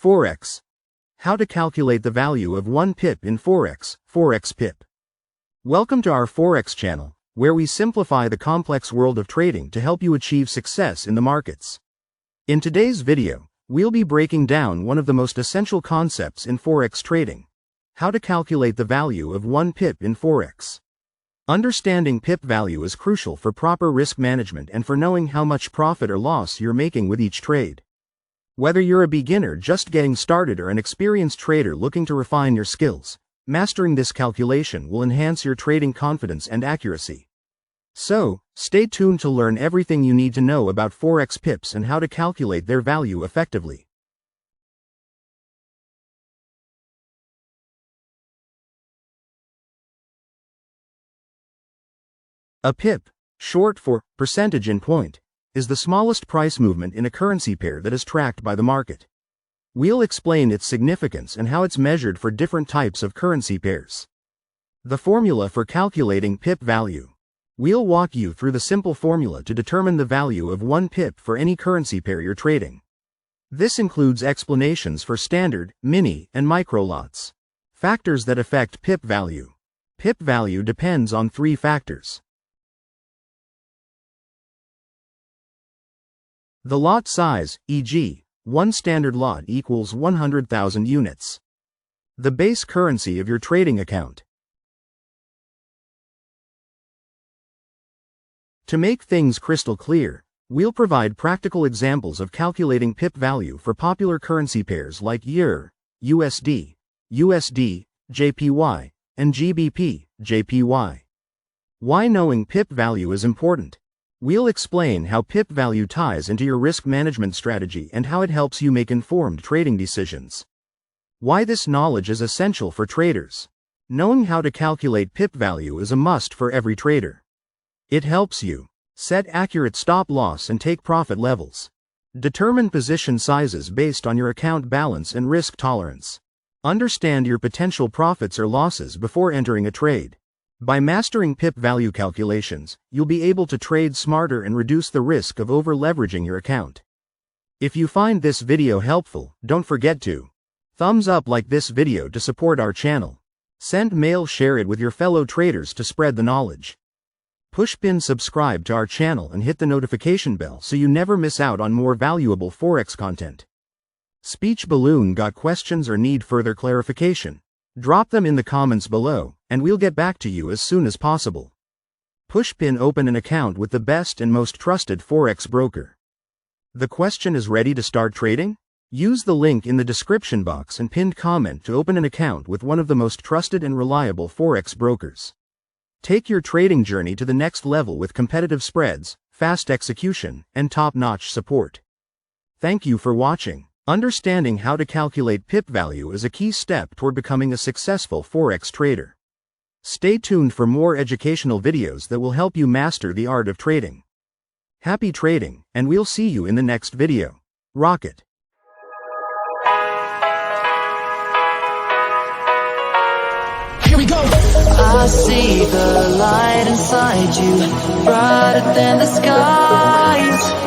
Forex. How to calculate the value of 1 pip in Forex, Forex Pip. Welcome to our Forex channel, where we simplify the complex world of trading to help you achieve success in the markets. In today's video, we'll be breaking down one of the most essential concepts in Forex trading: how to calculate the value of 1 pip in Forex. Understanding pip value is crucial for proper risk management and for knowing how much profit or loss you're making with each trade. Whether you're a beginner just getting started or an experienced trader looking to refine your skills, mastering this calculation will enhance your trading confidence and accuracy. So, stay tuned to learn everything you need to know about Forex pips and how to calculate their value effectively. A pip, short for percentage in point, is the smallest price movement in a currency pair that is tracked by the market. We'll explain its significance and how it's measured for different types of currency pairs. The formula for calculating pip value. We'll walk you through the simple formula to determine the value of 1 pip for any currency pair you're trading. This includes explanations for standard, mini, and micro lots. Factors that affect pip value. Pip value depends on 3 factors. The lot size, e.g., one standard lot equals 100,000 units. The base currency of your trading account. To make things crystal clear, we'll provide practical examples of calculating pip value for popular currency pairs like EUR, USD, JPY, and GBP, JPY. Why knowing pip value is important. We'll explain how pip value ties into your risk management strategy and how it helps you make informed trading decisions. Why this knowledge is essential for traders. Knowing how to calculate pip value is a must for every trader. It helps you set accurate stop loss and take profit levels. Determine position sizes based on your account balance and risk tolerance. Understand your potential profits or losses before entering a trade. By mastering pip value calculations, you'll be able to trade smarter and reduce the risk of over-leveraging your account. If you find this video helpful, don't forget to thumbs up like this video to support our channel. Share it with your fellow traders to spread the knowledge. Push pin subscribe to our channel and hit the notification bell so you never miss out on more valuable Forex content. Speech balloon: got questions or need further clarification? Drop them in the comments below, and we'll get back to you as soon as possible. Pushpin: open an account with the best and most trusted Forex broker. The question is ready to start trading? Use the link in the description box and pinned comment to open an account with one of the most trusted and reliable Forex brokers. Take your trading journey to the next level with competitive spreads, fast execution, and top-notch support. Thank you for watching. Understanding how to calculate pip value is a key step toward becoming a successful Forex trader. Stay tuned for more educational videos that will help you master the art of trading. Happy trading, and we'll see you in the next video. Rocket! Here we go! I see the light inside you, brighter than the skies.